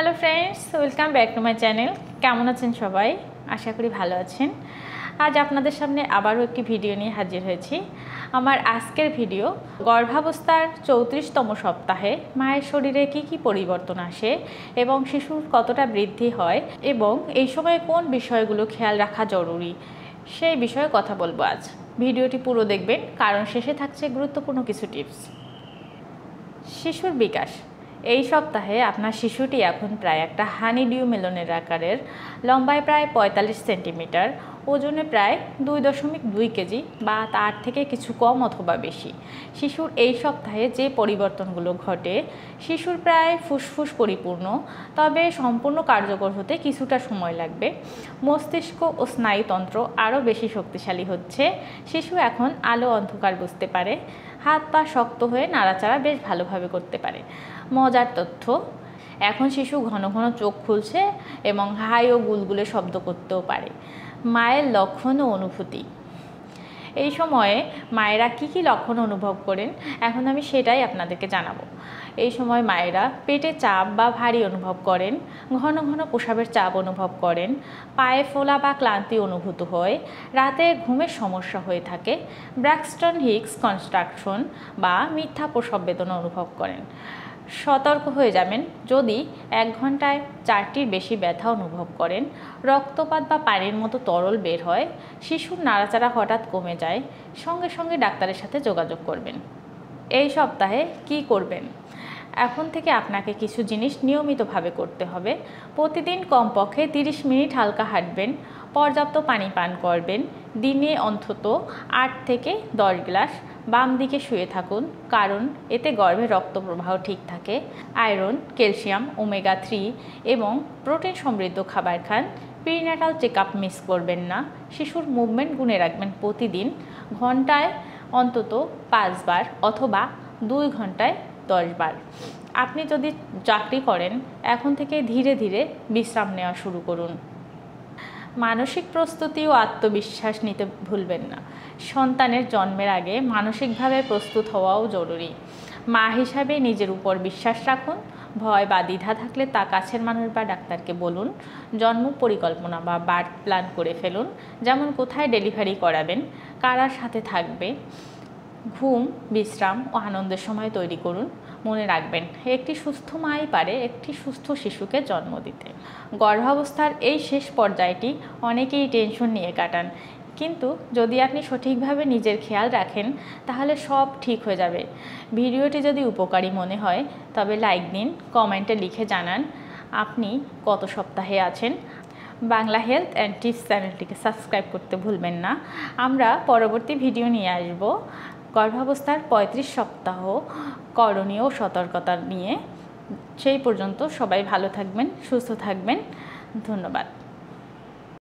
Hello friends, welcome back to my channel. কেমন আছেন সবাই? আশা করি ভালো আছেন। আজ আপনাদের সামনে আবারও একটি ভিডিও নিয়ে হাজির হয়েছি। আমার আজকের ভিডিও গর্ভাবস্থার 34তম সপ্তাহে মায়ের শরীরে কি পরিবর্তন আসে এবং শিশুর কতটা বৃদ্ধি হয় এবং এই সময়ে কোন বিষয়গুলো খেয়াল রাখা জরুরি সেই বিষয়ে কথা বলবো আজ। ভিডিওটি পুরো দেখবেন কারণ শেষে থাকছে গুরুত্বপূর্ণ কিছু টিপস। শিশুর বিকাশ। এই সপ্তাহে আপনার শিশুটি এখন প্রায় একটা হানিডিউ মেলনের আকারের, লম্বায় প্রায় 45 সেন্টিমিটার, ওজনে প্রায় 2.2 কেজি বা তার থেকে কিছু কম অথবা বেশি। শিশুর এই সপ্তাহে যে পরিবর্তনগুলো ঘটে, শিশুর প্রায় ফুসফুস পরিপূর্ণ, তবে সম্পূর্ণ কার্যকর হতে কিছুটা সময় লাগবে। মস্তিষ্ক ও স্নায়ুতন্ত্র আরও বেশি শক্তিশালী হচ্ছে। শিশু এখন আলো অন্ধকার বুঝতে পারে, হাত পা শক্ত হয়ে নাড়াচাড়া বেশ ভালোভাবে করতে পারে। মজার তথ্য, এখন শিশু ঘন ঘন চোখ খুলছে এবং হাই ও গুলগুলে শব্দ করতেও পারে। মায়ের লক্ষণ ও অনুভূতি। এই সময়ে মায়েরা কি লক্ষণ অনুভব করেন এখন আমি সেটাই আপনাদেরকে জানাবো। এই সময় মায়েরা পেটে চাপ বা ভারী অনুভব করেন, ঘন ঘন প্রস্রাবের চাপ অনুভব করেন, পায়ে ফোলা বা ক্লান্তি অনুভূত হয়, রাতে ঘুমের সমস্যা হয়ে থাকে, ব্র্যাক্সটন হিক্স কনস্ট্রাকশন বা মিথ্যা প্রসব বেদনা অনুভব করেন। সতর্ক হয়ে যাবেন যদি 1 ঘন্টায় 4টির বেশি ব্যথা অনুভব করেন, রক্তপাত বা পানির মতো তরল বের হয়, শিশুর নাড়াচাড়া হঠাৎ কমে যায়, সঙ্গে সঙ্গে ডাক্তারের সাথে যোগাযোগ করবেন। এই সপ্তাহে কি করবেন? এখন থেকে আপনাকে কিছু জিনিস নিয়মিতভাবে করতে হবে। প্রতিদিন কমপক্ষে 30 মিনিট হালকা হাঁটবেন, পর্যাপ্ত পানি পান করবেন, দিনে অন্তত 8 থেকে 10 গ্লাস। বাম দিকে শুয়ে থাকুন কারণ এতে গর্ভে রক্ত প্রবাহ ঠিক থাকে। আয়রন, ক্যালসিয়াম, ওমেগা 3 এবং প্রোটিন সমৃদ্ধ খাবার খান। প্রিন্যাটাল চেক আপ মিস করবেন না। শিশুর মুভমেন্ট গুনে রাখবেন প্রতিদিন, ঘন্টায় অন্তত 5 বার অথবা 2 ঘন্টায় 10 বার। আপনি যদি চাকরি করেন, এখন থেকে ধীরে ধীরে বিশ্রাম নেওয়া শুরু করুন। মানসিক প্রস্তুতি ও আত্মবিশ্বাস নিতে ভুলবেন না। সন্তানের জন্মের আগে মানসিকভাবে প্রস্তুত হওয়াও জরুরি। মা হিসাবে নিজের উপর বিশ্বাস রাখুন। ভয় বা দ্বিধা থাকলে তা কাছের মানুষ বা ডাক্তারকে বলুন। জন্ম পরিকল্পনা বা বার্থ প্ল্যান করে ফেলুন, যেমন কোথায় ডেলিভারি করাবেন, কারার সাথে থাকবে। ঘুম, বিশ্রাম ও আনন্দের সময় তৈরি করুন। মনে রাখবেন, একটি সুস্থ মাই পারে একটি সুস্থ শিশুকে জন্ম দিতে। গর্ভাবস্থার এই শেষ পর্যায়টি অনেকেই টেনশন নিয়ে কাটান, কিন্তু যদি আপনি সঠিকভাবে নিজের খেয়াল রাখেন তাহলে সব ঠিক হয়ে যাবে। ভিডিওটি যদি উপকারী মনে হয় তবে লাইক দিন, কমেন্টে লিখে জানান আপনি কত সপ্তাহে আছেন। বাংলা হেলথ অ্যান্ড টিপস চ্যানেলটিকে সাবস্ক্রাইব করতে ভুলবেন না। আমরা পরবর্তী ভিডিও নিয়ে আসব গর্ভাবস্থার 35 সপ্তাহ করণীয় ও সতর্কতা নিয়ে। সেই পর্যন্ত সবাই ভালো থাকবেন, সুস্থ থাকবেন। ধন্যবাদ।